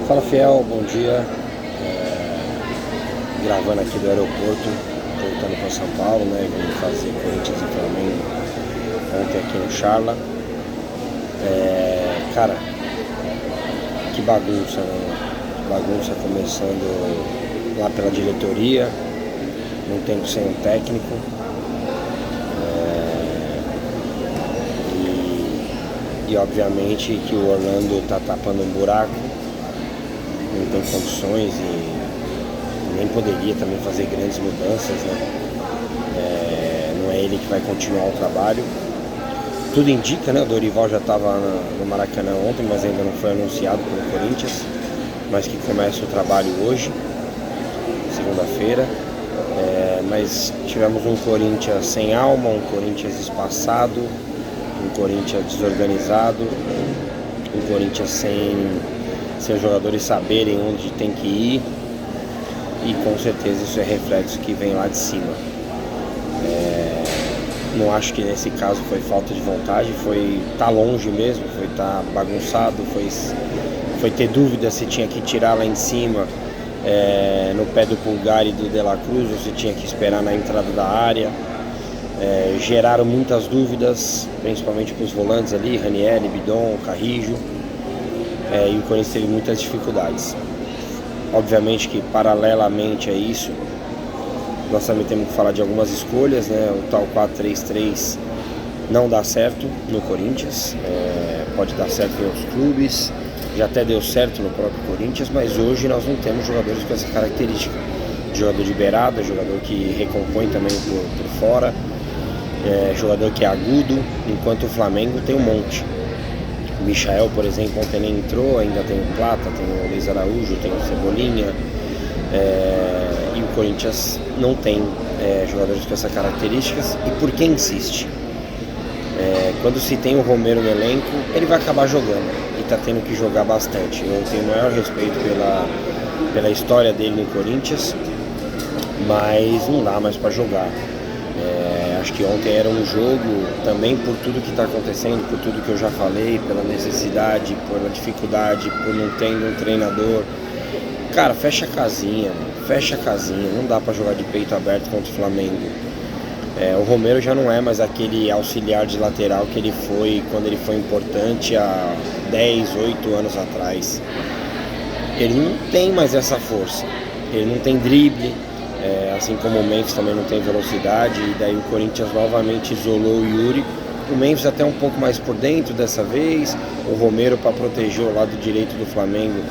Fala Fiel, bom dia. Gravando aqui do aeroporto, voltando para São Paulo, né? Vamos fazer Corinthians e Flamengo ontem aqui no Charla. Cara, que bagunça, né? Bagunça começando lá pela diretoria, não tem que ser um técnico. E obviamente que o Orlando tá tapando um buraco, não tem condições e nem poderia também fazer grandes mudanças, né? Não é ele que vai continuar o trabalho. Tudo indica, né? O Dorival já estava no Maracanã ontem, mas ainda não foi anunciado pelo Corinthians, mas que começa o trabalho hoje, segunda-feira. Mas tivemos um Corinthians sem alma, um Corinthians espaçado, um Corinthians desorganizado, um Corinthians sem os jogadores saberem onde tem que ir, e com certeza isso é reflexo que vem lá de cima. Não acho que nesse caso foi falta de vontade, foi tá longe mesmo, foi tá bagunçado, foi ter dúvida se tinha que tirar lá em cima, no pé do Pulgar e do De La Cruz, ou se tinha que esperar na entrada da área. Geraram muitas dúvidas, principalmente para os volantes ali, Raniel, Bidon, Carrijo, e o Corinthians teve muitas dificuldades. Obviamente que paralelamente a isso, nós também temos que falar de algumas escolhas, né? O tal 4-3-3 não dá certo no Corinthians, pode dar certo em outros clubes, já até deu certo no próprio Corinthians, mas hoje nós não temos jogadores com essa característica. Jogador de beirada, jogador que recompõe também por fora, jogador que é agudo, enquanto o Flamengo tem um monte. O Michael, por exemplo, ontem nem entrou, ainda tem o Plata, tem o Luiz Araújo, tem o Cebolinha, e o Corinthians não tem jogadores com essas características. E por que insiste? Quando se tem o Romero no elenco, ele vai acabar jogando, e está tendo que jogar bastante. Eu tenho o maior respeito pela história dele no Corinthians, mas não dá mais para jogar. Acho que ontem era um jogo também por tudo que está acontecendo, por tudo que eu já falei, pela necessidade, pela dificuldade, por não ter um treinador. Cara, fecha a casinha, não dá para jogar de peito aberto contra o Flamengo. O Romero já não é mais aquele auxiliar de lateral que ele foi quando ele foi importante há 10, 8 anos atrás. Ele não tem mais essa força, ele não tem drible, assim como o Memphis também não tem velocidade, e daí o Corinthians novamente isolou o Yuri. O Memphis até um pouco mais por dentro dessa vez, o Romero para proteger o lado direito do Flamengo,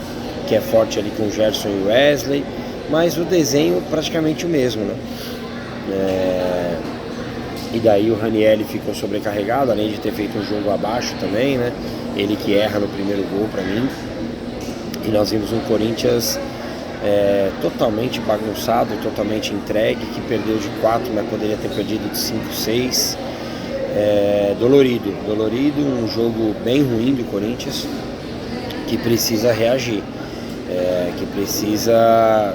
que é forte ali com o Gerson e o Wesley, mas o desenho praticamente o mesmo, né? E daí o Raniel ficou sobrecarregado, além de ter feito um jogo abaixo também, né? Ele que erra no primeiro gol para mim. E nós vimos um Corinthians totalmente bagunçado, totalmente entregue, que perdeu de 4, mas poderia ter perdido de 5, 6. Dolorido, um jogo bem ruim do Corinthians, que precisa reagir, que precisa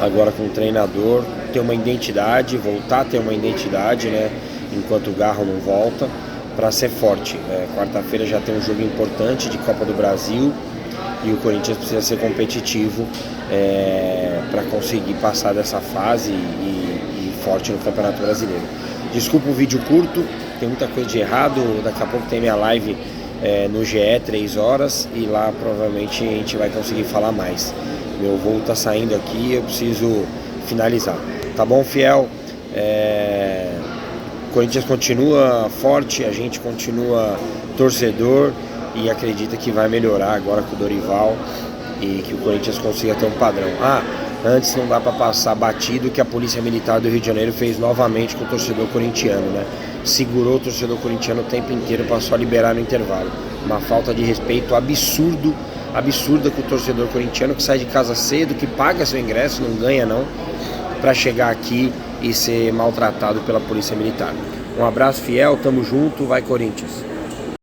agora com o treinador ter uma identidade, voltar a ter uma identidade, né? Enquanto o Garro não volta, para ser forte. Quarta-feira já tem um jogo importante de Copa do Brasil, e o Corinthians precisa ser competitivo para conseguir passar dessa fase e forte no Campeonato Brasileiro. Desculpa o vídeo curto, tem muita coisa de errado. Daqui a pouco tem minha live no GE 3 horas, e lá provavelmente a gente vai conseguir falar mais. Meu voo tá saindo aqui, eu preciso finalizar. Tá bom, Fiel? O Corinthians continua forte, a gente continua torcedor e acredita que vai melhorar agora com o Dorival, e que o Corinthians consiga ter um padrão. Antes não dá para passar batido que a Polícia Militar do Rio de Janeiro fez novamente com o torcedor corintiano, né? Segurou o torcedor corintiano o tempo inteiro para só liberar no intervalo. Uma falta de respeito absurda com o torcedor corintiano, que sai de casa cedo, que paga seu ingresso, não ganha não, para chegar aqui e ser maltratado pela Polícia Militar. Um abraço, Fiel, tamo junto, vai Corinthians!